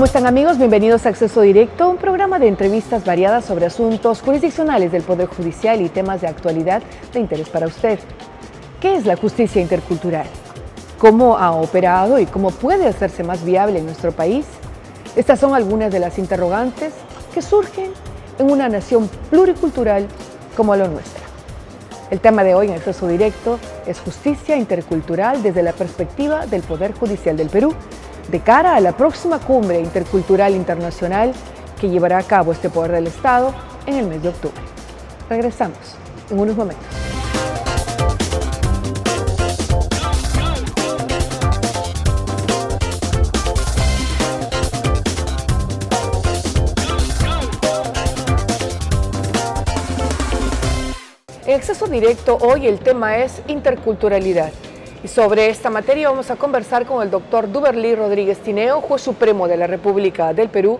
¿Cómo están, amigos? Bienvenidos a Acceso Directo, un programa de entrevistas variadas sobre asuntos jurisdiccionales del Poder Judicial y temas de actualidad de interés para usted. ¿Qué es la justicia intercultural? ¿Cómo ha operado y cómo puede hacerse más viable en nuestro país? Estas son algunas de las interrogantes que surgen en una nación pluricultural como la nuestra. El tema de hoy en Acceso Directo es justicia intercultural desde la perspectiva del Poder Judicial del Perú, de cara a la próxima cumbre intercultural internacional que llevará a cabo este Poder del Estado en el mes de octubre. Regresamos en unos momentos. En Acceso Directo hoy el tema es interculturalidad. Y sobre esta materia vamos a conversar con el doctor Duberly Rodríguez Tineo, juez supremo de la República del Perú,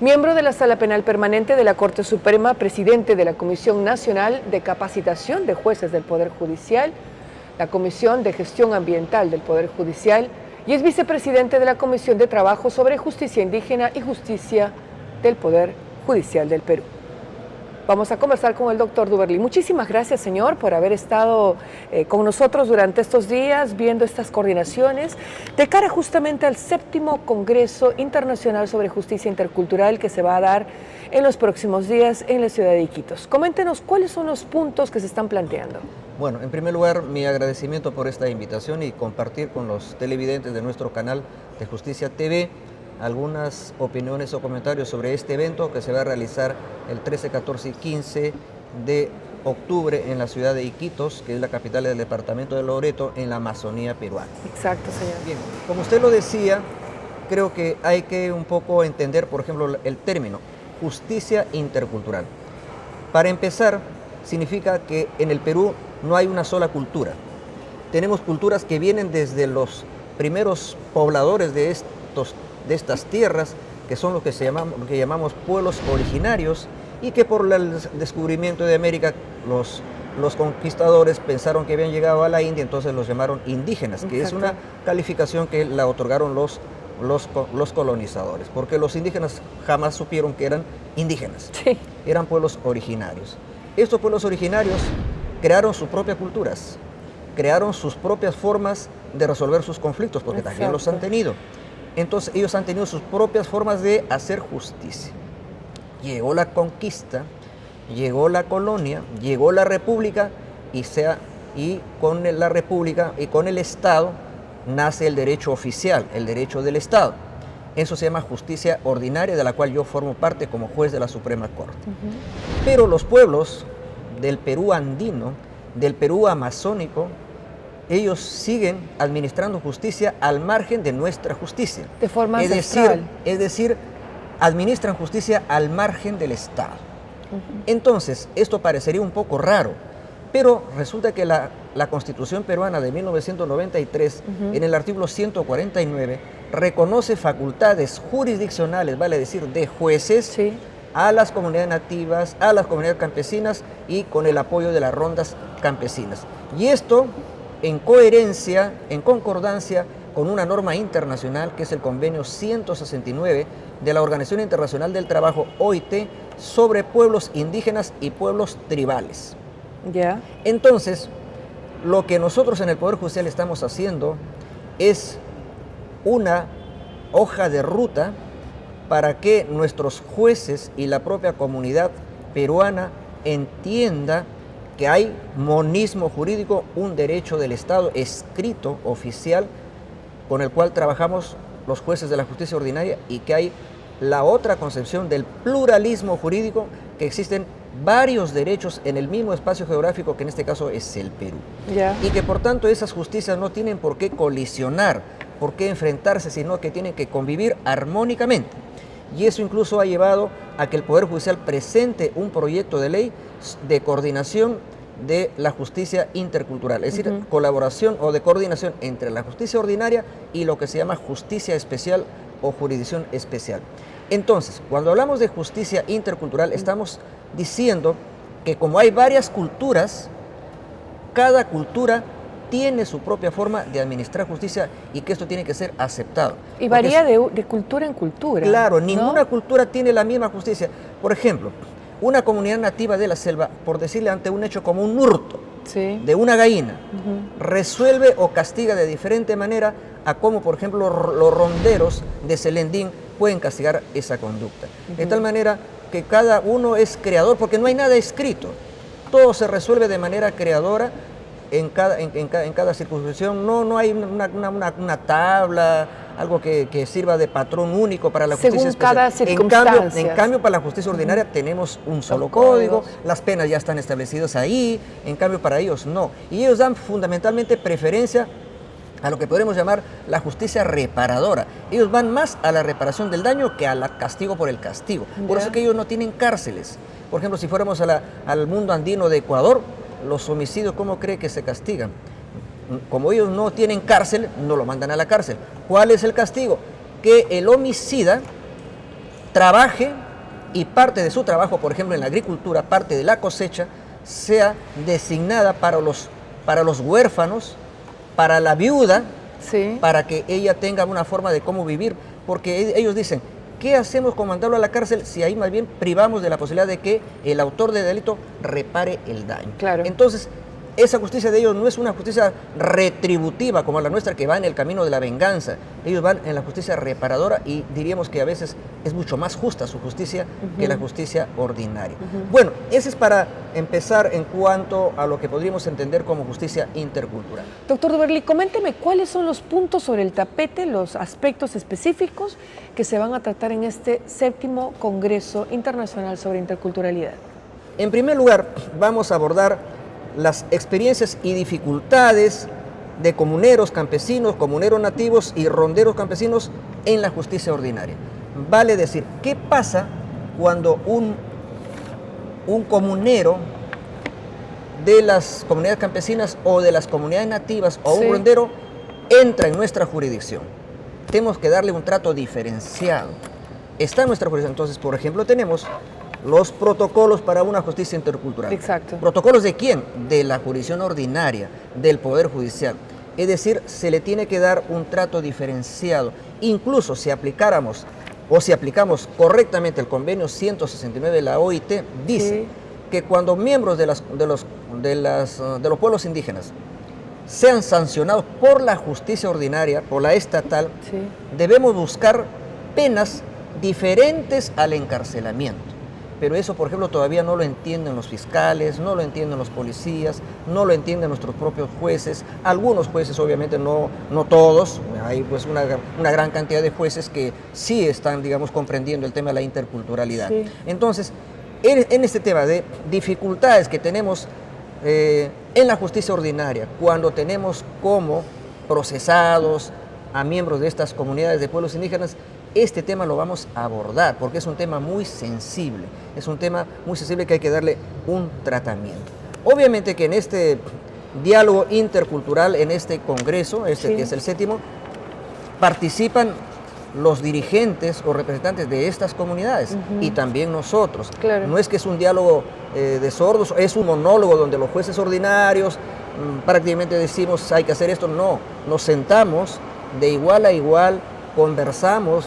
miembro de la Sala Penal Permanente de la Corte Suprema, presidente de la Comisión Nacional de Capacitación de Jueces del Poder Judicial, la Comisión de Gestión Ambiental del Poder Judicial y es vicepresidente de la Comisión de Trabajo sobre Justicia Indígena y Justicia del Poder Judicial del Perú. Vamos a conversar con el doctor Duberly. Muchísimas gracias, señor, por haber estado con nosotros durante estos días, viendo estas coordinaciones, de cara justamente al 7º Congreso Internacional sobre Justicia Intercultural que se va a dar en los próximos días en la ciudad de Iquitos. Coméntenos cuáles son los puntos que se están planteando. Bueno, en primer lugar, mi agradecimiento por esta invitación y compartir con los televidentes de nuestro canal de Justicia TV algunas opiniones o comentarios sobre este evento que se va a realizar el 13, 14 y 15 de octubre en la ciudad de Iquitos, que es la capital del departamento de Loreto, en la Amazonía peruana. Exacto, señor. Bien, como usted lo decía, creo que hay que un poco entender, por ejemplo, el término justicia intercultural. Para empezar, significa que en el Perú no hay una sola cultura. Tenemos culturas que vienen desde los primeros pobladores de estas tierras, que son lo que llamamos pueblos originarios, y que por el descubrimiento de América los conquistadores pensaron que habían llegado a la India, entonces los llamaron indígenas. Exacto. Que es una calificación que la otorgaron los colonizadores, porque los indígenas jamás supieron que eran indígenas. Sí. Eran pueblos originarios. Estos pueblos originarios crearon sus propias culturas, crearon sus propias formas de resolver sus conflictos, porque Exacto. También los han tenido. Entonces ellos han tenido sus propias formas de hacer justicia. Llegó la conquista, llegó la colonia, llegó la república y con la república y con el Estado nace el derecho oficial, el derecho del Estado. Eso se llama justicia ordinaria, de la cual yo formo parte como juez de la Suprema Corte. Pero los pueblos del Perú andino, del Perú amazónico, ellos siguen administrando justicia al margen de nuestra justicia. De forma ancestral. Es decir, administran justicia al margen del Estado. Entonces, esto parecería un poco raro, pero resulta que la Constitución peruana de 1993, en el artículo 149, reconoce facultades jurisdiccionales, vale decir, de jueces, sí, a las comunidades nativas, a las comunidades campesinas y con el apoyo de las rondas campesinas. Y esto en coherencia, en concordancia con una norma internacional que es el convenio 169 de la Organización Internacional del Trabajo, OIT, sobre pueblos indígenas y pueblos tribales. Yeah. Entonces, lo que nosotros en el Poder Judicial estamos haciendo es una hoja de ruta para que nuestros jueces y la propia comunidad peruana entienda que hay monismo jurídico, un derecho del Estado escrito, oficial, con el cual trabajamos los jueces de la justicia ordinaria, y que hay la otra concepción del pluralismo jurídico, que existen varios derechos en el mismo espacio geográfico, que en este caso es el Perú. Yeah. Y que por tanto esas justicias no tienen por qué colisionar, por qué enfrentarse, sino que tienen que convivir armónicamente. Y eso incluso ha llevado a que el Poder Judicial presente un proyecto de ley de coordinación de la justicia intercultural, es decir, colaboración o de coordinación entre la justicia ordinaria y lo que se llama justicia especial o jurisdicción especial. Entonces, cuando hablamos de justicia intercultural, estamos diciendo que como hay varias culturas, cada cultura tiene su propia forma de administrar justicia y que esto tiene que ser aceptado. Y varía de cultura en cultura. Claro, ¿no? ninguna cultura tiene la misma justicia. Por ejemplo, una comunidad nativa de la selva, por decirle ante un hecho como un hurto Sí. de una gallina, resuelve o castiga de diferente manera a cómo, por ejemplo, los ronderos de Selendín pueden castigar esa conducta. De tal manera que cada uno es creador, porque no hay nada escrito. Todo se resuelve de manera creadora en cada circunscripción. No hay una tabla, algo que sirva de patrón único para la justicia Según cada especial. circunstancia. En cambio, para la justicia ordinaria tenemos un solo código, las penas ya están establecidas ahí, en cambio para ellos no. Y ellos dan fundamentalmente preferencia a lo que podríamos llamar la justicia reparadora. Ellos van más a la reparación del daño que al castigo por el castigo. Por eso es que ellos no tienen cárceles. Por ejemplo, si fuéramos al mundo andino de Ecuador, los homicidios, ¿cómo cree que se castigan? Como ellos no tienen cárcel, no lo mandan a la cárcel. ¿Cuál es el castigo? Que el homicida trabaje y parte de su trabajo, por ejemplo en la agricultura, parte de la cosecha, sea designada para los huérfanos, para la viuda, Sí. para que ella tenga una forma de cómo vivir. Porque ellos dicen, ¿qué hacemos con mandarlo a la cárcel si ahí más bien privamos de la posibilidad de que el autor del delito repare el daño? Claro. Entonces, esa justicia de ellos no es una justicia retributiva como la nuestra, que va en el camino de la venganza. Ellos van en la justicia reparadora y diríamos que a veces es mucho más justa su justicia que la justicia ordinaria. Bueno, ese es para empezar en cuanto a lo que podríamos entender como justicia intercultural. Doctor Duberly, coménteme cuáles son los puntos sobre el tapete, los aspectos específicos que se van a tratar en este 7º Congreso Internacional sobre Interculturalidad. En primer lugar, vamos a abordar las experiencias y dificultades de comuneros campesinos, comuneros nativos y ronderos campesinos en la justicia ordinaria. Vale decir, ¿qué pasa cuando un comunero de las comunidades campesinas o de las comunidades nativas o un rondero entra en nuestra jurisdicción? Tenemos que darle un trato diferenciado. Está en nuestra jurisdicción. Entonces, por ejemplo, tenemos los protocolos para una justicia intercultural. Exacto. ¿Protocolos de quién? De la jurisdicción ordinaria, del Poder Judicial. Es decir, se le tiene que dar un trato diferenciado. Incluso si aplicáramos o si aplicamos correctamente el convenio 169 de la OIT, dice que cuando miembros de los pueblos indígenas sean sancionados por la justicia ordinaria, por la estatal, debemos buscar penas diferentes al encarcelamiento. Pero eso, por ejemplo, todavía no lo entienden los fiscales, no lo entienden los policías, no lo entienden nuestros propios jueces. Algunos jueces, obviamente, no todos. Hay pues una gran cantidad de jueces que sí están, digamos, comprendiendo el tema de la interculturalidad. Entonces, en este tema de dificultades que tenemos en la justicia ordinaria, cuando tenemos como procesados a miembros de estas comunidades de pueblos indígenas, este tema lo vamos a abordar porque es un tema muy sensible, que hay que darle un tratamiento. Obviamente que en este diálogo intercultural, en este congreso, que es el 7º, participan los dirigentes o representantes de estas comunidades y también nosotros. Claro. No es que es un diálogo de sordos, es un monólogo donde los jueces ordinarios prácticamente decimos hay que hacer esto. No, nos sentamos de igual a igual, conversamos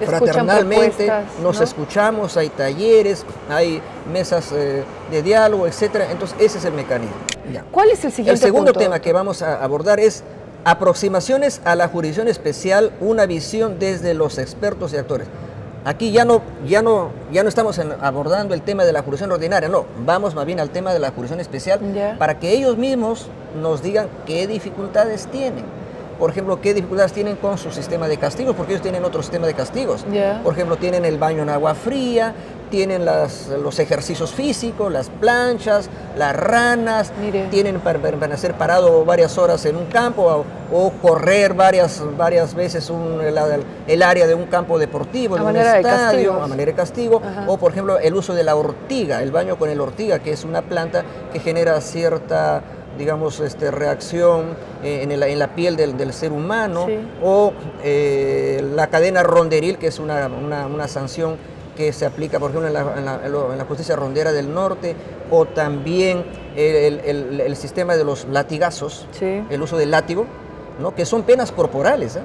fraternalmente, nos escuchamos, hay talleres, hay mesas de diálogo, etcétera. Entonces ese es el mecanismo. Ya. ¿Cuál es el siguiente El segundo punto? tema que vamos a abordar es aproximaciones a la jurisdicción especial, una visión desde los expertos y actores. Aquí ya no estamos abordando el tema de la jurisdicción ordinaria, no, vamos más bien al tema de la jurisdicción especial para que ellos mismos nos digan qué dificultades tienen. Por ejemplo, qué dificultades tienen con su sistema de castigos, porque ellos tienen otro sistema de castigos. Por ejemplo, tienen el baño en agua fría, tienen los ejercicios físicos, las planchas, las ranas, tienen para permanecer parado varias horas en un campo o correr varias veces el área de un campo deportivo, de un estadio, a manera de castigo. O, por ejemplo, el uso de la ortiga, el baño con el ortiga, que es una planta que genera cierta, digamos, reacción en la piel del ser humano, o la cadena ronderil, que es una sanción que se aplica, por ejemplo, en la justicia rondera del norte, o también el sistema de los latigazos, Sí. el uso del látigo, ¿no? Que son penas corporales, ¿eh?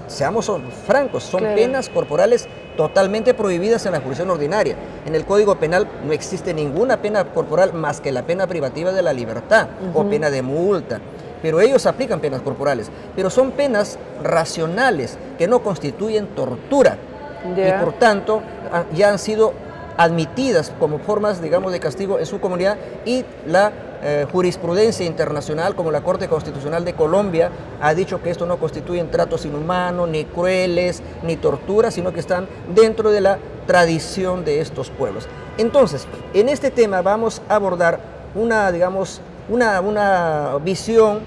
Seamos francos, son Claro. penas corporales totalmente prohibidas en la jurisdicción ordinaria. En el Código Penal no existe ninguna pena corporal más que la pena privativa de la libertad o pena de multa. Pero ellos aplican penas corporales, pero son penas racionales que no constituyen tortura Ya. y por tanto ya han sido admitidas como formas, digamos, de castigo en su comunidad, y la jurisprudencia internacional, como la Corte Constitucional de Colombia, ha dicho que esto no constituye tratos inhumanos, ni crueles, ni tortura, sino que están dentro de la tradición de estos pueblos. Entonces, en este tema vamos a abordar una, digamos, una visión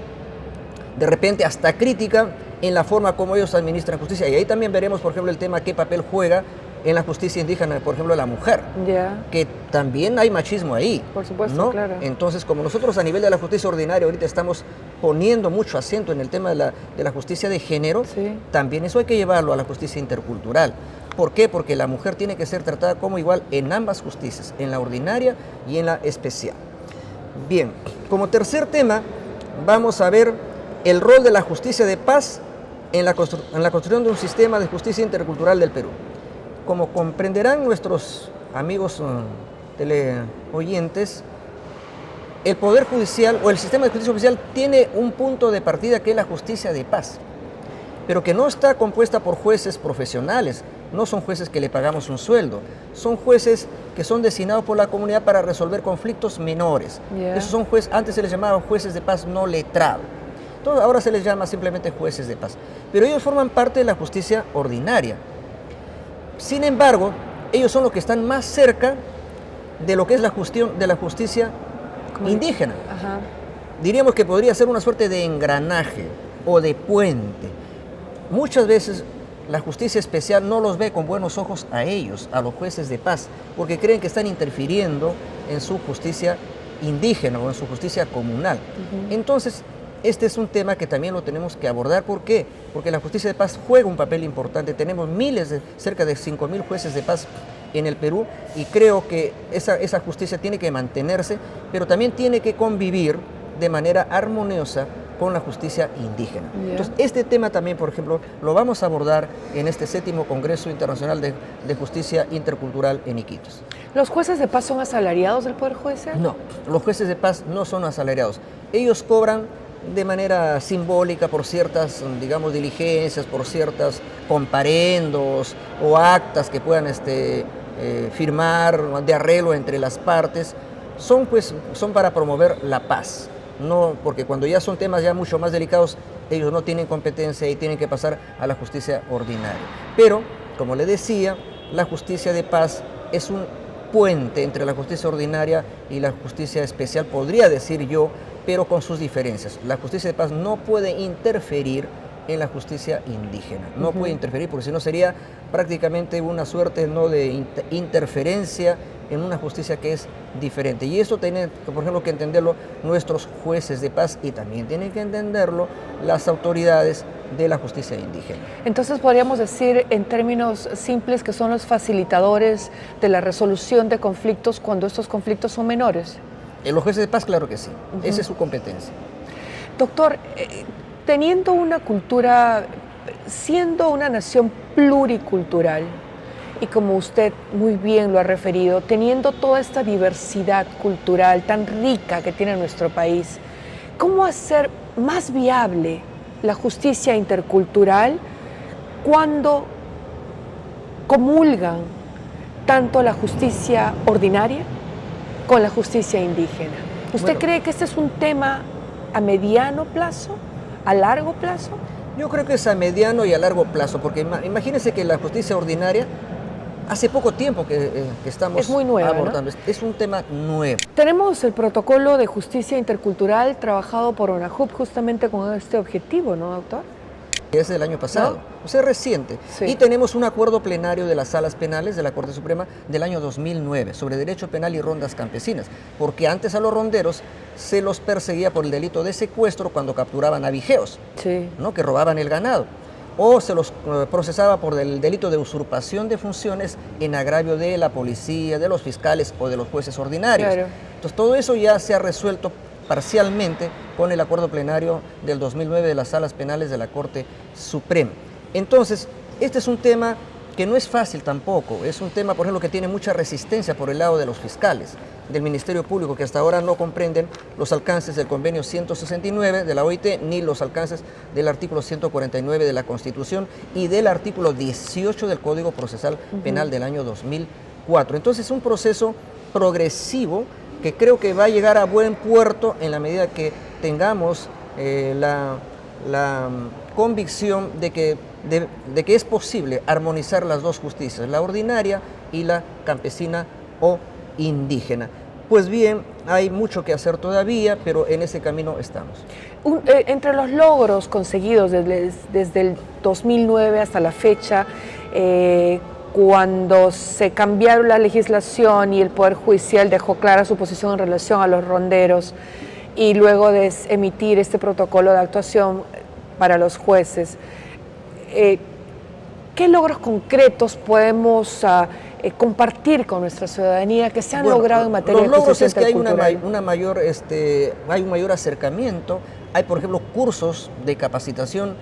de repente hasta crítica en la forma como ellos administran justicia. Y ahí también veremos, por ejemplo, el tema qué papel juega en la justicia indígena, por ejemplo, la mujer, Ya. que también hay machismo ahí. Por supuesto, ¿no? claro. Entonces, como nosotros a nivel de la justicia ordinaria ahorita estamos poniendo mucho acento en el tema de la justicia de género, Sí. también eso hay que llevarlo a la justicia intercultural. ¿Por qué? Porque la mujer tiene que ser tratada como igual en ambas justicias, en la ordinaria y en la especial. Bien, como tercer tema, vamos a ver el rol de la justicia de paz en la construcción de un sistema de justicia intercultural del Perú. Como comprenderán nuestros amigos teleoyentes, el Poder Judicial o el sistema de justicia judicial tiene un punto de partida que es la justicia de paz, pero que no está compuesta por jueces profesionales, no son jueces que le pagamos un sueldo, son jueces que son designados por la comunidad para resolver conflictos menores. Yeah. Esos son jueces, antes se les llamaba jueces de paz no letrados. Entonces, ahora se les llama simplemente jueces de paz, pero ellos forman parte de la justicia ordinaria. Sin embargo, ellos son los que están más cerca de lo que es la justicia indígena. Ajá. Diríamos que podría ser una suerte de engranaje o de puente. Muchas veces la justicia especial no los ve con buenos ojos a ellos, a los jueces de paz, porque creen que están interfiriendo en su justicia indígena o en su justicia comunal. Entonces, este es un tema que también lo tenemos que abordar. ¿Por qué? Porque la justicia de paz juega un papel importante. Tenemos cerca de 5.000 jueces de paz en el Perú, y creo que esa justicia tiene que mantenerse, pero también tiene que convivir de manera armoniosa con la justicia indígena. Yeah. Entonces, este tema también, por ejemplo, lo vamos a abordar en este 7º Congreso Internacional de Justicia Intercultural en Iquitos. ¿Los jueces de paz son asalariados del Poder Judicial? No, los jueces de paz no son asalariados. Ellos cobran de manera simbólica por ciertas, digamos, diligencias, por ciertas comparendos o actas que puedan firmar de arreglo entre las partes. Son para promover la paz, no, porque cuando ya son temas ya mucho más delicados, ellos no tienen competencia y tienen que pasar a la justicia ordinaria. Pero, como le decía, la justicia de paz es un puente entre la justicia ordinaria y la justicia especial, podría decir yo, pero con sus diferencias. La justicia de paz no puede interferir en la justicia indígena, no puede interferir, porque si no sería prácticamente una suerte, ¿no?, de interferencia en una justicia que es diferente. Y eso tienen, por ejemplo, que entenderlo nuestros jueces de paz, y también tienen que entenderlo las autoridades de la justicia indígena. Entonces podríamos decir en términos simples que son los facilitadores de la resolución de conflictos cuando estos conflictos son menores. Los jueces de paz, claro que sí, esa es su competencia. Doctor, teniendo una cultura, siendo una nación pluricultural, y como usted muy bien lo ha referido, teniendo toda esta diversidad cultural tan rica que tiene nuestro país, ¿cómo hacer más viable la justicia intercultural cuando comulgan tanto la justicia ordinaria con la justicia indígena? ¿Usted cree que este es un tema a mediano plazo, a largo plazo? Yo creo que es a mediano y a largo plazo, porque imagínense que la justicia ordinaria hace poco tiempo que estamos es muy nueva, abordando, ¿no? Es un tema nuevo. Tenemos el protocolo de justicia intercultural trabajado por ONAJUP justamente con este objetivo, ¿no, doctor? Es del año pasado, o sea, reciente. Sí. Y tenemos un acuerdo plenario de las salas penales de la Corte Suprema del año 2009 sobre derecho penal y rondas campesinas, porque antes a los ronderos se los perseguía por el delito de secuestro cuando capturaban avijeos, Sí. ¿no?, que robaban el ganado. o se los procesaba por el delito de usurpación de funciones en agravio de la policía, de los fiscales o de los jueces ordinarios. Claro. Entonces todo eso ya se ha resuelto parcialmente con el acuerdo plenario del 2009 de las salas penales de la Corte Suprema. Entonces, este es un tema que no es fácil tampoco, es un tema, por ejemplo, que tiene mucha resistencia por el lado de los fiscales, del Ministerio Público, que hasta ahora no comprenden los alcances del convenio 169 de la OIT, ni los alcances del artículo 149 de la Constitución y del artículo 18 del Código Procesal Penal del año 2004. Entonces, es un proceso progresivo que creo que va a llegar a buen puerto en la medida que tengamos la convicción de que es posible armonizar las dos justicias, la ordinaria y la campesina o indígena. Pues bien, hay mucho que hacer todavía, pero en ese camino estamos. Entre los logros conseguidos desde el 2009 hasta la fecha, cuando se cambiaron la legislación y el Poder Judicial dejó clara su posición en relación a los ronderos, y luego de emitir este protocolo de actuación para los jueces, ¿qué logros concretos podemos compartir con nuestra ciudadanía que se han logrado en materia de justicia intercultural? Los logros es que hay un mayor acercamiento. Hay, por ejemplo, cursos de capacitación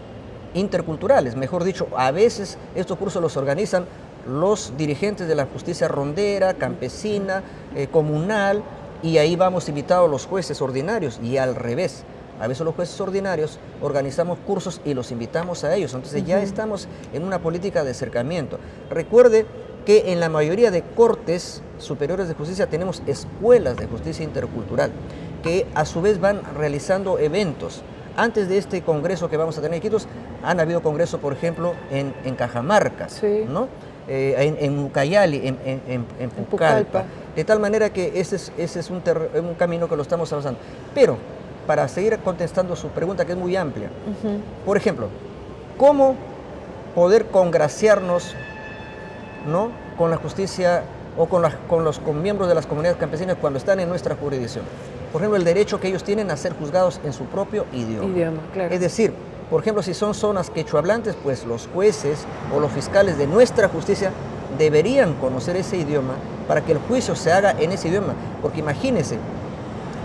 interculturales. Mejor dicho, a veces estos cursos los organizan los dirigentes de la justicia rondera, campesina, comunal, y ahí vamos invitados los jueces ordinarios, y al revés. A veces los jueces ordinarios organizamos cursos y los invitamos a ellos. Entonces ya estamos en una política de acercamiento. Recuerde que en la mayoría de cortes superiores de justicia tenemos escuelas de justicia intercultural que a su vez van realizando eventos. Antes de este congreso que vamos a tener en Iquitos, han habido congresos, por ejemplo, en Cajamarca, sí, ¿no? En Ucayali, en Pucallpa. De tal manera que ese es un camino que lo estamos avanzando. Pero, para seguir contestando su pregunta, que es muy amplia, por ejemplo, ¿cómo poder congraciarnos, ¿no?, con la justicia o con miembros de las comunidades campesinas cuando están en nuestra jurisdicción? Por ejemplo, el derecho que ellos tienen a ser juzgados en su propio idioma. Claro. Es decir, por ejemplo, si son zonas quechohablantes, pues los jueces o los fiscales de nuestra justicia deberían conocer ese idioma para que el juicio se haga en ese idioma. Porque imagínense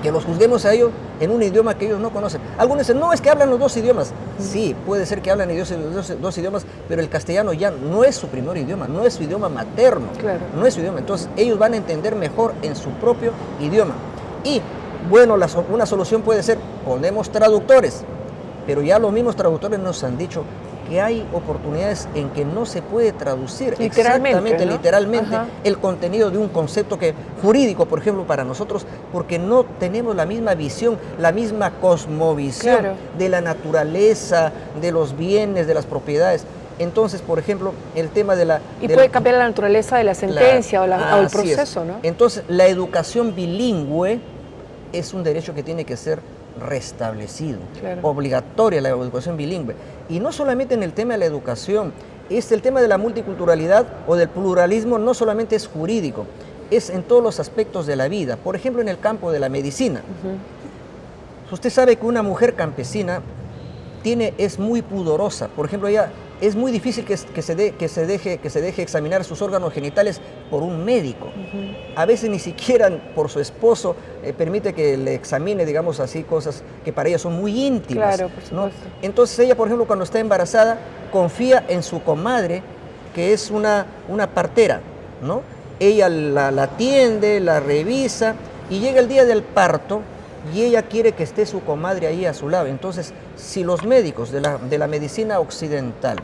que los juzguemos a ellos en un idioma que ellos no conocen. Algunos dicen, no, es que hablan los dos idiomas. Sí, puede ser que hablan los dos idiomas, pero el castellano ya no es su primer idioma, no es su idioma materno, claro, no es su idioma. Entonces, ellos van a entender mejor en su propio idioma. Y, bueno, una solución puede ser, ponemos traductores, pero ya los mismos traductores nos han dicho que hay oportunidades en que no se puede traducir literalmente el contenido de un concepto jurídico, por ejemplo, para nosotros, porque no tenemos la misma visión, la misma cosmovisión de la naturaleza, de los bienes, de las propiedades. Entonces, por ejemplo, el tema de la... puede cambiar la naturaleza de la sentencia o el proceso, ¿no? Entonces, la educación bilingüe es un derecho que tiene que ser restablecido, obligatoria la educación bilingüe. Y no solamente en el tema de la educación, el tema de la multiculturalidad o del pluralismo no solamente es jurídico, es en todos los aspectos de la vida. Por ejemplo, en el campo de la medicina. Usted sabe que una mujer campesina es muy pudorosa. Por ejemplo, ella es muy difícil que se deje examinar sus órganos genitales por un médico. A veces ni siquiera por su esposo permite que le examine, digamos así, cosas que para ella son muy íntimas. Claro, por supuesto. ¿No? Entonces ella, por ejemplo, cuando está embarazada, confía en su comadre, que es una partera, ¿no? Ella la atiende, la revisa, y llega el día del parto, y ella quiere que esté su comadre ahí a su lado. Entonces, si los médicos de la medicina occidental,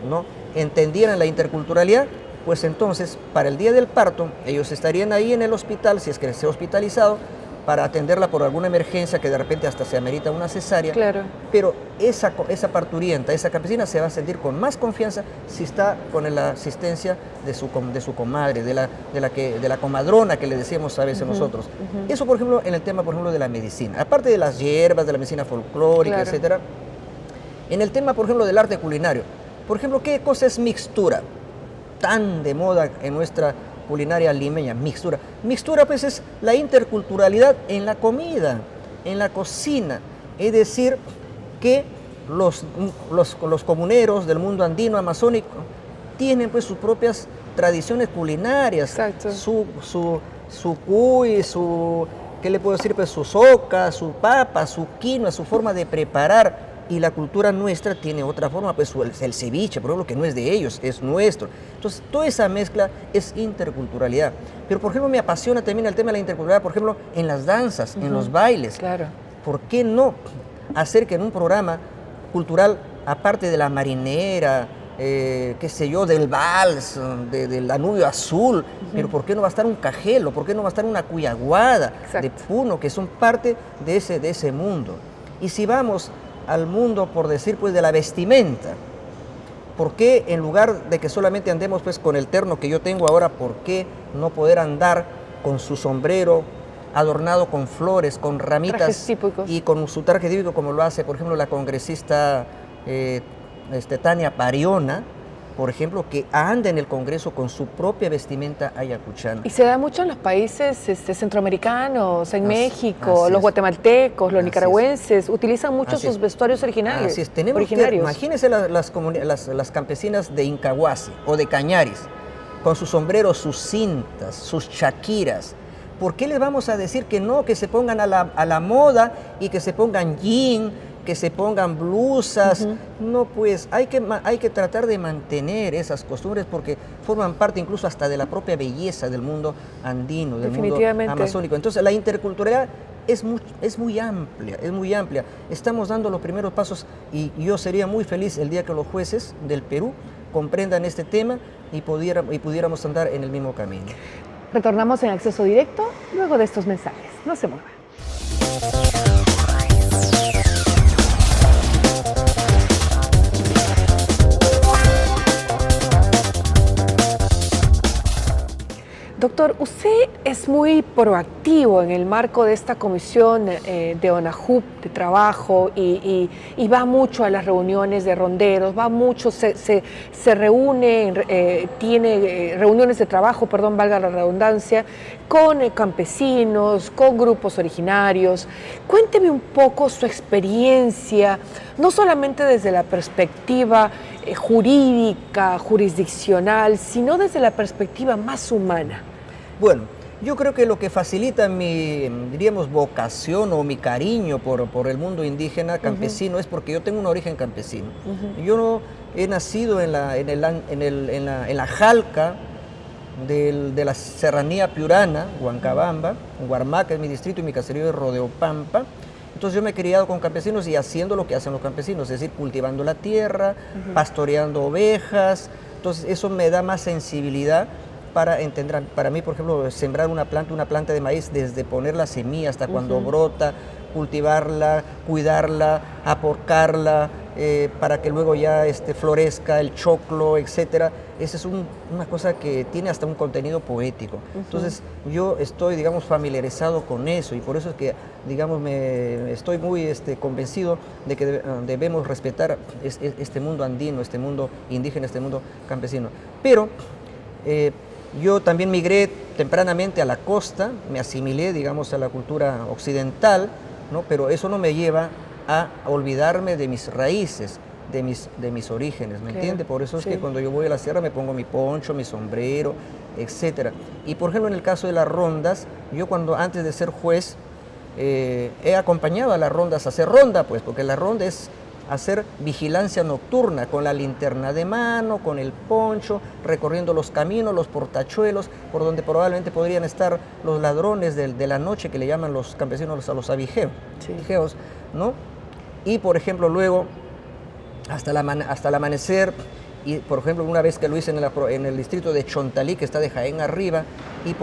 ¿no?, entendieran la interculturalidad, pues entonces, para el día del parto, ellos estarían ahí en el hospital, si es que se ha hospitalizado, para atenderla por alguna emergencia que de repente hasta se amerita una cesárea. Claro. Pero esa parturienta, esa campesina, se va a sentir con más confianza si está con la asistencia de su comadre, de la comadrona que le decíamos a veces nosotros. Eso, por ejemplo, en el tema, por ejemplo, de la medicina. Aparte de las hierbas, de la medicina folclórica, etcétera. En el tema, por ejemplo, del arte culinario. Por ejemplo, ¿qué cosa es mixtura? Tan de moda en nuestra culinaria limeña, mixtura. Mixtura, pues, es la interculturalidad en la comida, en la cocina. Es decir, que los comuneros del mundo andino, amazónico, tienen pues sus propias tradiciones culinarias. Exacto. Su cuy, ¿qué le puedo decir? Pues su soca, su papa, su quinoa, su forma de preparar. Y la cultura nuestra tiene otra forma, pues el ceviche, por ejemplo, que no es de ellos, es nuestro. Entonces, toda esa mezcla es interculturalidad. Pero, por ejemplo, me apasiona también el tema de la interculturalidad, por ejemplo, en las danzas, en los bailes. Claro. ¿Por qué no hacer que en un programa cultural, aparte de la marinera, qué sé yo, del vals, del Danubio Azul, pero ¿por qué no va a estar un cajelo? ¿Por qué no va a estar una cuyaguada de Puno, que son parte de ese mundo? Y si vamos al mundo, por decir, pues de la vestimenta, ¿por qué en lugar de que solamente andemos pues con el terno que yo tengo ahora, por qué no poder andar con su sombrero adornado con flores, con ramitas y con su traje típico, como lo hace, por ejemplo, la congresista Tania Pariona, por ejemplo, que anda en el Congreso con su propia vestimenta ayacuchana? Y se da mucho en los países centroamericanos, en México, los guatemaltecos, los nicaragüenses, utilizan mucho sus vestuarios originarios. Así es, imagínense las campesinas de Incahuasi o de Cañaris, con sus sombreros, sus cintas, sus chaquiras. ¿Por qué les vamos a decir que no, que se pongan a la moda y que se pongan jean, que se pongan blusas? No, pues hay que tratar de mantener esas costumbres porque forman parte incluso hasta de la propia belleza del mundo andino, del mundo amazónico. Entonces la interculturalidad es muy amplia. Estamos dando los primeros pasos y yo sería muy feliz el día que los jueces del Perú comprendan este tema y pudiéramos andar en el mismo camino. Retornamos en Acceso Directo luego de estos mensajes. No se muevan. Doctor, usted es muy proactivo en el marco de esta comisión de ONAJUP de trabajo y va mucho a las reuniones de ronderos, va mucho, se reúne, tiene reuniones de trabajo, perdón, valga la redundancia, con campesinos, con grupos originarios. Cuénteme un poco su experiencia, no solamente desde la perspectiva jurídica, jurisdiccional, sino desde la perspectiva más humana. Bueno, yo creo que lo que facilita mi, diríamos, vocación o mi cariño por el mundo indígena campesino es porque yo tengo un origen campesino. Yo no he nacido en la jalca de la serranía piurana, Huancabamba, Huarmaca es mi distrito y mi caserío es Rodeopampa. Entonces yo me he criado con campesinos y haciendo lo que hacen los campesinos, es decir, cultivando la tierra, pastoreando ovejas. Entonces eso me da más sensibilidad para entender. Para mí, por ejemplo, sembrar una planta de maíz, desde poner la semilla hasta cuando brota, cultivarla, cuidarla, aporcarla, para que luego ya florezca el choclo, etcétera. Esa es una cosa que tiene hasta un contenido poético. Entonces yo estoy, digamos, familiarizado con eso y por eso es que, digamos, estoy muy convencido de que debemos respetar este mundo andino, este mundo indígena, este mundo campesino. Pero yo también migré tempranamente a la costa, me asimilé, digamos, a la cultura occidental, ¿no? Pero eso no me lleva a olvidarme de mis raíces, de mis orígenes, ¿me entiende? Por eso es que cuando yo voy a la sierra me pongo mi poncho, mi sombrero, etc. Y por ejemplo, en el caso de las rondas, yo antes de ser juez, he acompañado a las rondas a hacer ronda, pues, porque la ronda es hacer vigilancia nocturna con la linterna de mano, con el poncho, recorriendo los caminos, los portachuelos, por donde probablemente podrían estar los ladrones de la noche, que le llaman los campesinos a los abigeos, ¿no? Y por ejemplo luego hasta el amanecer, y por ejemplo una vez que lo hice en el distrito de Chontalí, que está de Jaén arriba, y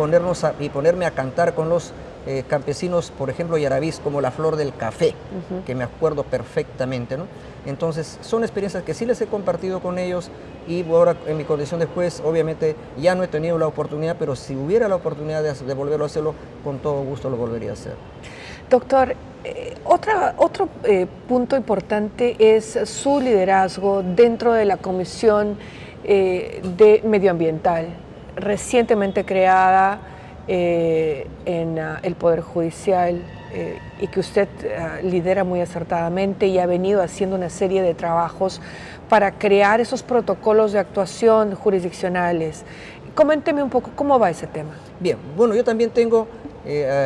ponerme a cantar con los campesinos, por ejemplo, yarabís, como la flor del café, que me acuerdo perfectamente, ¿no? Entonces, son experiencias que sí les he compartido con ellos y ahora en mi condición de juez, obviamente, ya no he tenido la oportunidad, pero si hubiera la oportunidad de volverlo a hacerlo, con todo gusto lo volvería a hacer. Doctor, otro punto importante es su liderazgo dentro de la Comisión de Medioambiental, recientemente creada en el Poder Judicial y que usted lidera muy acertadamente y ha venido haciendo una serie de trabajos para crear esos protocolos de actuación jurisdiccionales. Coménteme un poco cómo va ese tema. Bien, bueno, yo también tengo,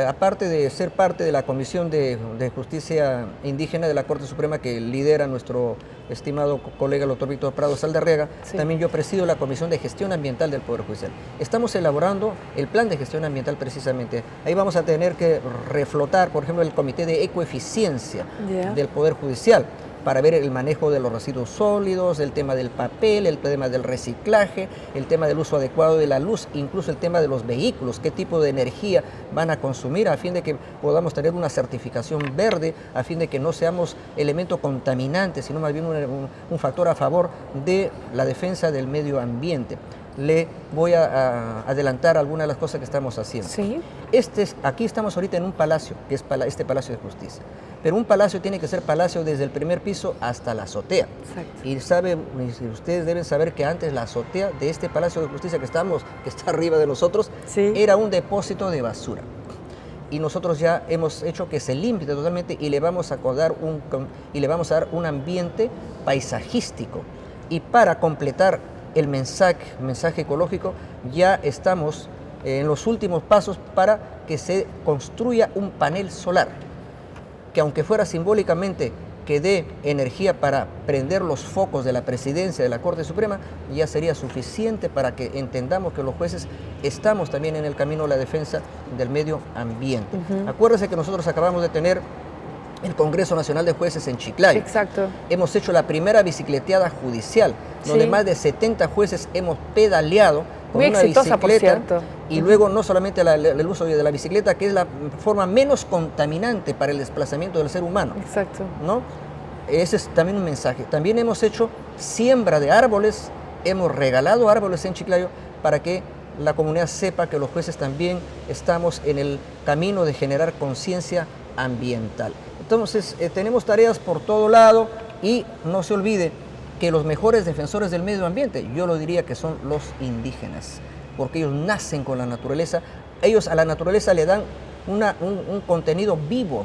aparte de ser parte de la Comisión de Justicia Indígena de la Corte Suprema que lidera nuestro estimado colega el doctor Víctor Prado Saldarriaga, sí, también yo presido la Comisión de Gestión Ambiental del Poder Judicial. Estamos elaborando el plan de gestión ambiental precisamente. Ahí vamos a tener que reflotar, por ejemplo, el Comité de Ecoeficiencia del Poder Judicial, para ver el manejo de los residuos sólidos, el tema del papel, el tema del reciclaje, el tema del uso adecuado de la luz, incluso el tema de los vehículos, qué tipo de energía van a consumir a fin de que podamos tener una certificación verde, a fin de que no seamos elemento contaminante, sino más bien un factor a favor de la defensa del medio ambiente. Le voy a adelantar algunas de las cosas que estamos haciendo. ¿Sí? Aquí estamos ahorita en un palacio, que es este Palacio de Justicia. Pero un palacio tiene que ser palacio desde el primer piso hasta la azotea. Exacto. Y ustedes deben saber que antes la azotea de este Palacio de Justicia que está arriba de nosotros, sí, era un depósito de basura. Y nosotros ya hemos hecho que se limpie totalmente y le vamos a dar un ambiente paisajístico. Y para completar el mensaje ecológico, ya estamos en los últimos pasos para que se construya un panel solar, que aunque fuera simbólicamente que dé energía para prender los focos de la presidencia de la Corte Suprema, ya sería suficiente para que entendamos que los jueces estamos también en el camino de la defensa del medio ambiente. Acuérdense que nosotros acabamos de tener el Congreso Nacional de Jueces en Chiclayo. Exacto. Hemos hecho la primera bicicleteada judicial, donde más de 70 jueces hemos pedaleado con muy una exitosa, bicicleta, por cierto. Y luego no solamente el uso de la bicicleta, que es la forma menos contaminante para el desplazamiento del ser humano. Exacto. ¿No? Ese es también un mensaje. También hemos hecho siembra de árboles, hemos regalado árboles en Chiclayo para que la comunidad sepa que los jueces también estamos en el camino de generar conciencia ambiental. Entonces, tenemos tareas por todo lado y no se olvide que los mejores defensores del medio ambiente, yo lo diría que son los indígenas, porque ellos nacen con la naturaleza, ellos a la naturaleza le dan un contenido vivo,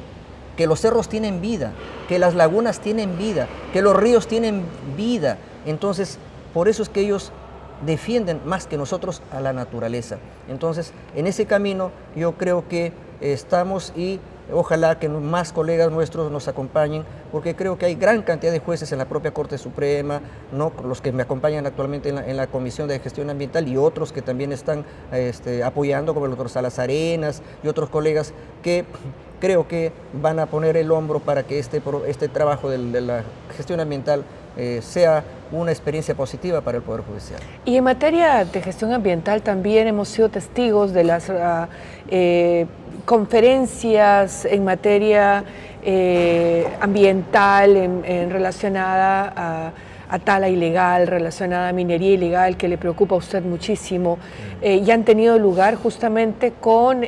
que los cerros tienen vida, que las lagunas tienen vida, que los ríos tienen vida. Entonces, por eso es que ellos defienden más que nosotros a la naturaleza. Entonces, en ese camino yo creo que estamos y ojalá que más colegas nuestros nos acompañen, porque creo que hay gran cantidad de jueces en la propia Corte Suprema, ¿no? Los que me acompañan actualmente en la Comisión de Gestión Ambiental y otros que también están apoyando, como el doctor Salas Arenas y otros colegas que creo que van a poner el hombro para que este trabajo de la gestión ambiental sea una experiencia positiva para el Poder Judicial. Y en materia de gestión ambiental también hemos sido testigos de las conferencias en materia ambiental relacionada a tala ilegal, relacionada a minería ilegal, que le preocupa a usted muchísimo, y han tenido lugar justamente con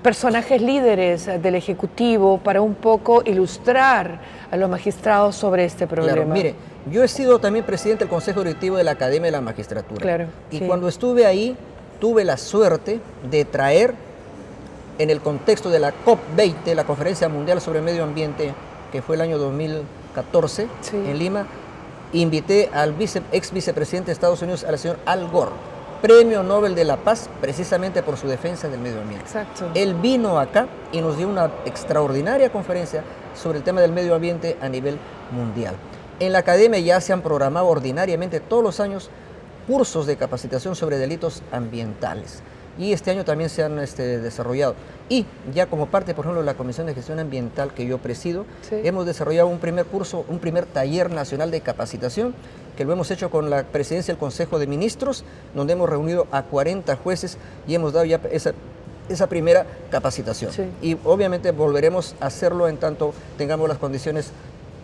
personajes líderes del Ejecutivo para un poco ilustrar a los magistrados sobre este problema. Claro, mire, yo he sido también presidente del Consejo Directivo de la Academia de la Magistratura. Claro, y sí, cuando estuve ahí, tuve la suerte de traer, en el contexto de la COP20, la Conferencia Mundial sobre el Medio Ambiente, que fue el año 2014, sí, en Lima, invité al ex vicepresidente de Estados Unidos, al señor Al Gore, Premio Nobel de la Paz, precisamente por su defensa del medio ambiente. Exacto. Él vino acá y nos dio una extraordinaria conferencia sobre el tema del medio ambiente a nivel mundial. En la academia ya se han programado ordinariamente todos los años cursos de capacitación sobre delitos ambientales. Y este año también se han desarrollado. Y ya como parte, por ejemplo, de la Comisión de Gestión Ambiental que yo presido, sí, hemos desarrollado un primer curso, un primer taller nacional de capacitación, que lo hemos hecho con la presidencia del Consejo de Ministros, donde hemos reunido a 40 jueces y hemos dado ya esa primera capacitación. Sí. Y obviamente volveremos a hacerlo en tanto tengamos las condiciones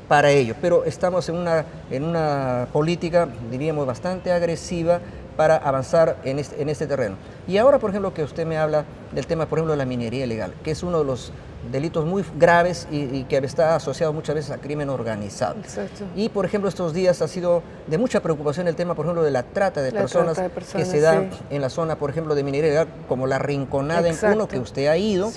para ello. Pero estamos en una política, diríamos, bastante agresiva, para avanzar en este terreno. Y ahora, por ejemplo, que usted me habla del tema, por ejemplo, de la minería ilegal, que es uno de los delitos muy graves y que está asociado muchas veces a crimen organizado. Exacto. Y, por ejemplo, estos días ha sido de mucha preocupación el tema, por ejemplo, de la trata de personas que se da en la zona, por ejemplo, de minería ilegal, como la Rinconada en Puno, que usted ha ido,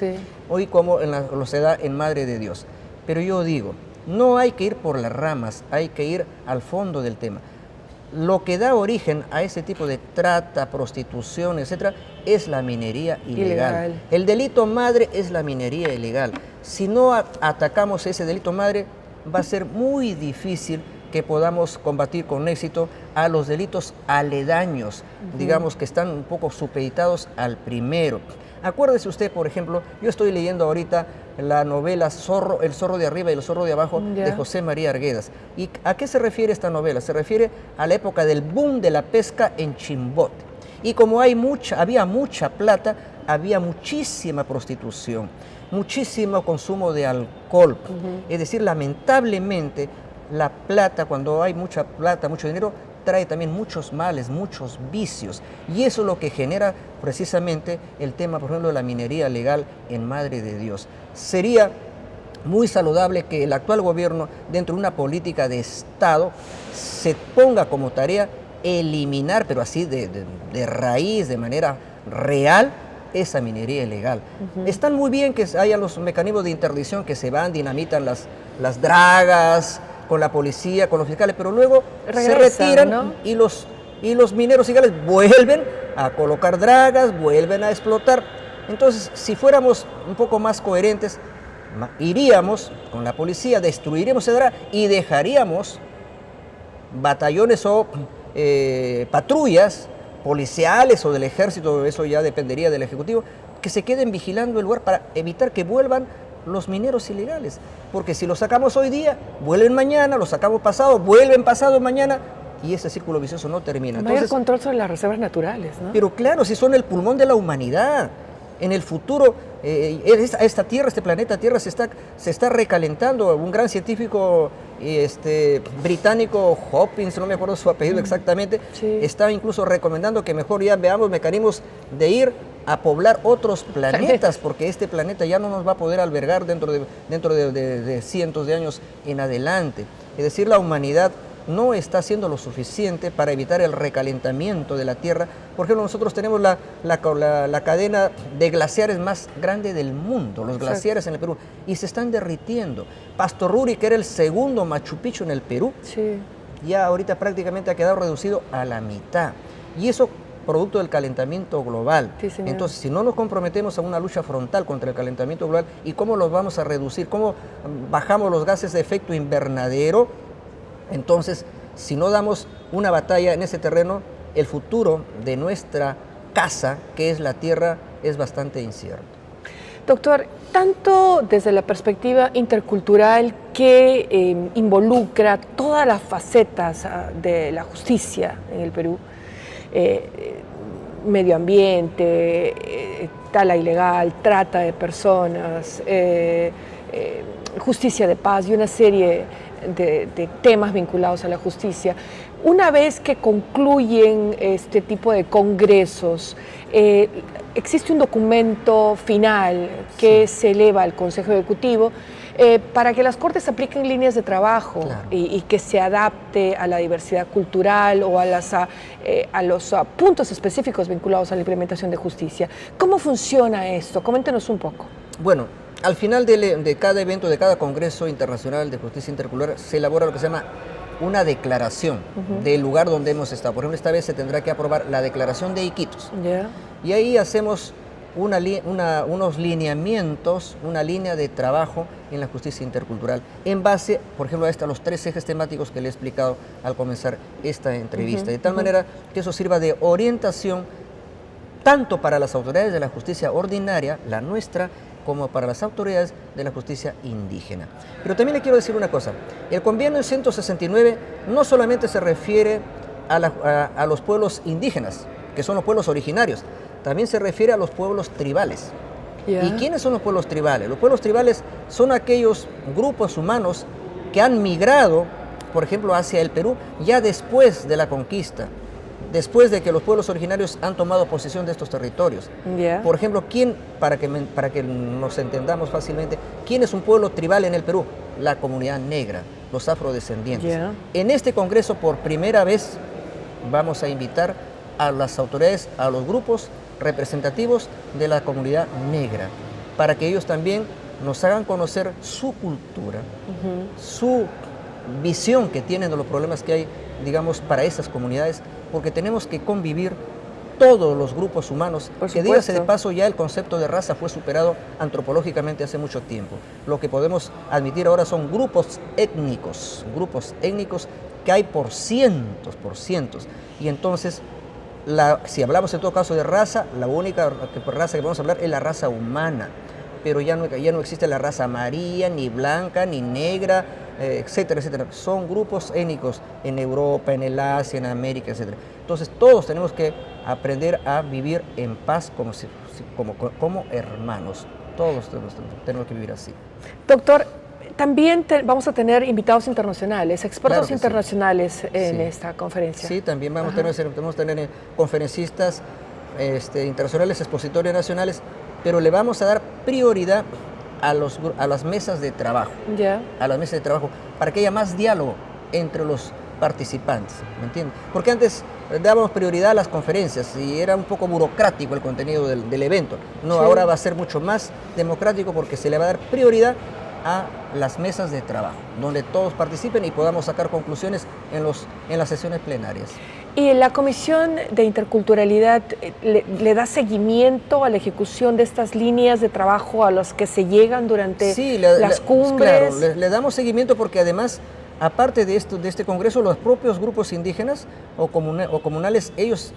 hoy como lo se da en Madre de Dios. Pero yo digo, no hay que ir por las ramas, hay que ir al fondo del tema. Lo que da origen a ese tipo de trata, prostitución, etcétera, es la minería ilegal. El delito madre es la minería ilegal. Si no atacamos ese delito madre, va a ser muy difícil que podamos combatir con éxito a los delitos aledaños, digamos que están un poco supeditados al primero. Acuérdese usted, por ejemplo, yo estoy leyendo ahorita la novela Zorro, El zorro de arriba y el zorro de abajo, de José María Arguedas. ¿Y a qué se refiere esta novela? Se refiere a la época del boom de la pesca en Chimbote. Y como había mucha plata, había muchísima prostitución, muchísimo consumo de alcohol. Es decir, lamentablemente, la plata, cuando hay mucha plata, mucho dinero, trae también muchos males, muchos vicios. Y eso es lo que genera precisamente el tema, por ejemplo, de la minería legal en Madre de Dios. Sería muy saludable que el actual gobierno, dentro de una política de Estado, se ponga como tarea eliminar, pero así de raíz, de manera real, esa minería ilegal. Están muy bien que haya los mecanismos de interdicción, que se van, dinamitan las dragas, con la policía, con los fiscales, pero luego se retiran, ¿no? y los mineros ilegales vuelven a colocar dragas, vuelven a explotar. Entonces, si fuéramos un poco más coherentes, iríamos con la policía, destruiríamos esa draga y dejaríamos batallones o patrullas policiales o del ejército, eso ya dependería del ejecutivo, que se queden vigilando el lugar para evitar que vuelvan los mineros ilegales, porque si los sacamos hoy día, vuelven mañana, los sacamos pasado, vuelven pasado mañana, y ese círculo vicioso no termina. Mayor control sobre las reservas naturales, ¿no? Pero claro, si son el pulmón de la humanidad, en el futuro, esta Tierra, este planeta Tierra se está recalentando. Un gran científico británico, Hopkins, no me acuerdo su apellido exactamente, está incluso recomendando que mejor ya veamos mecanismos de ir a poblar otros planetas, porque este planeta ya no nos va a poder albergar dentro de cientos de años en adelante. Es decir, la humanidad no está haciendo lo suficiente para evitar el recalentamiento de la Tierra. Por ejemplo, nosotros tenemos la cadena de glaciares más grande del mundo, los glaciares en el Perú, y se están derritiendo. Pastoruri, que era el segundo Machu Picchu en el Perú, ya ahorita prácticamente ha quedado reducido a la mitad. Y eso producto del calentamiento global. Entonces, si no nos comprometemos a una lucha frontal contra el calentamiento global, ¿y cómo los vamos a reducir? ¿Cómo bajamos los gases de efecto invernadero? Entonces, si no damos una batalla en ese terreno, el futuro de nuestra casa, que es la Tierra, es bastante incierto. Doctor, tanto desde la perspectiva intercultural que involucra todas las facetas de la justicia en el Perú, medio ambiente, tala ilegal, trata de personas, justicia de paz y una serie de temas vinculados a la justicia. Una vez que concluyen este tipo de congresos, existe un documento final que se eleva al Consejo Ejecutivo para que las Cortes apliquen líneas de trabajo y que se adapte a la diversidad cultural o a los puntos específicos vinculados a la implementación de justicia. ¿Cómo funciona esto? Coméntenos un poco. Bueno, al final de cada evento, de cada Congreso Internacional de Justicia Intercultural, se elabora lo que se llama una declaración del lugar donde hemos estado. Por ejemplo, esta vez se tendrá que aprobar la declaración de Iquitos. Y ahí hacemos unos lineamientos, una línea de trabajo en la justicia intercultural, en base, por ejemplo, a los 3 ejes temáticos que le he explicado al comenzar esta entrevista. De tal manera que eso sirva de orientación tanto para las autoridades de la justicia ordinaria, la nuestra, como para las autoridades de la justicia indígena. Pero también le quiero decir una cosa, el convenio 169 no solamente se refiere a los pueblos indígenas, que son los pueblos originarios, también se refiere a los pueblos tribales. ¿Y quiénes son los pueblos tribales? Los pueblos tribales son aquellos grupos humanos que han migrado, por ejemplo, hacia el Perú ya después de la conquista después de que los pueblos originarios han tomado posesión de estos territorios. Ya. Por ejemplo, para que nos entendamos fácilmente, ¿quién es un pueblo tribal en el Perú? La comunidad negra, los afrodescendientes. Ya. En este congreso, por primera vez, vamos a invitar a las autoridades, a los grupos representativos de la comunidad negra, para que ellos también nos hagan conocer su cultura, su visión que tienen de los problemas que hay, digamos, para estas comunidades, porque tenemos que convivir todos los grupos humanos. Por Que dígase de supuesto. paso, ya el concepto de raza fue superado antropológicamente hace mucho tiempo. Lo que podemos admitir ahora son grupos étnicos que hay por cientos. Y entonces, si hablamos en todo caso de raza, la única raza que podemos hablar es la raza humana, pero ya no existe la raza amarilla, ni blanca, ni negra, etcétera, etcétera. Son grupos étnicos en Europa, en el Asia, en América, etcétera. Entonces todos tenemos que aprender a vivir en paz como hermanos. Todos tenemos que vivir así. Doctor, también vamos a tener invitados internacionales, expertos Claro que internacionales en Sí. esta conferencia. Sí, también vamos a tener conferencistas internacionales, expositores nacionales, pero le vamos a dar prioridad a las mesas de trabajo. Ya. A las mesas de trabajo, para que haya más diálogo entre los participantes, ¿me entiendes? Porque antes dábamos prioridad a las conferencias y era un poco burocrático el contenido del evento. No, Sí. ahora va a ser mucho más democrático porque se le va a dar prioridad a las mesas de trabajo, donde todos participen y podamos sacar conclusiones en las sesiones plenarias. ¿Y la Comisión de Interculturalidad le da seguimiento a la ejecución de estas líneas de trabajo a las que se llegan durante las cumbres? Claro, le damos seguimiento porque además, aparte de este congreso, los propios grupos indígenas o comunales, ellos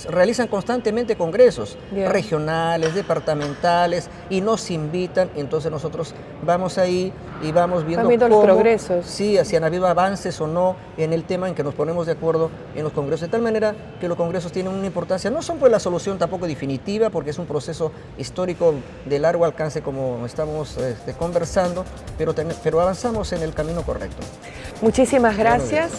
realizan constantemente congresos regionales, departamentales, y nos invitan. Entonces nosotros vamos ahí y vamos viendo los progresos. Sí, si han habido avances o no en el tema en que nos ponemos de acuerdo en los congresos, de tal manera que los congresos tienen una importancia. No son pues la solución tampoco definitiva, porque es un proceso histórico de largo alcance, como estamos conversando, pero avanzamos en el camino correcto. Muchísimas gracias.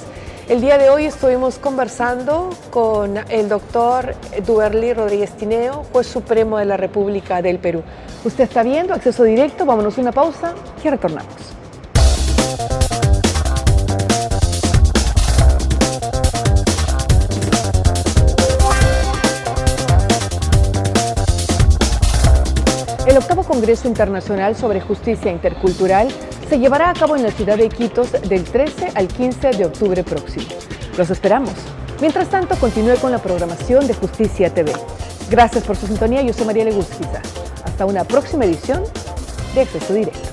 El día de hoy estuvimos conversando con el doctor Duberly Rodríguez Tineo, juez supremo de la República del Perú. Usted está viendo Acceso Directo, vámonos a una pausa y retornamos. El octavo Congreso Internacional sobre Justicia Intercultural se llevará a cabo en la ciudad de Iquitos del 13 al 15 de octubre próximo. Los esperamos. Mientras tanto, continúe con la programación de Justicia TV. Gracias por su sintonía. Yo soy María Leguzquiza. Hasta una próxima edición de Acceso Directo.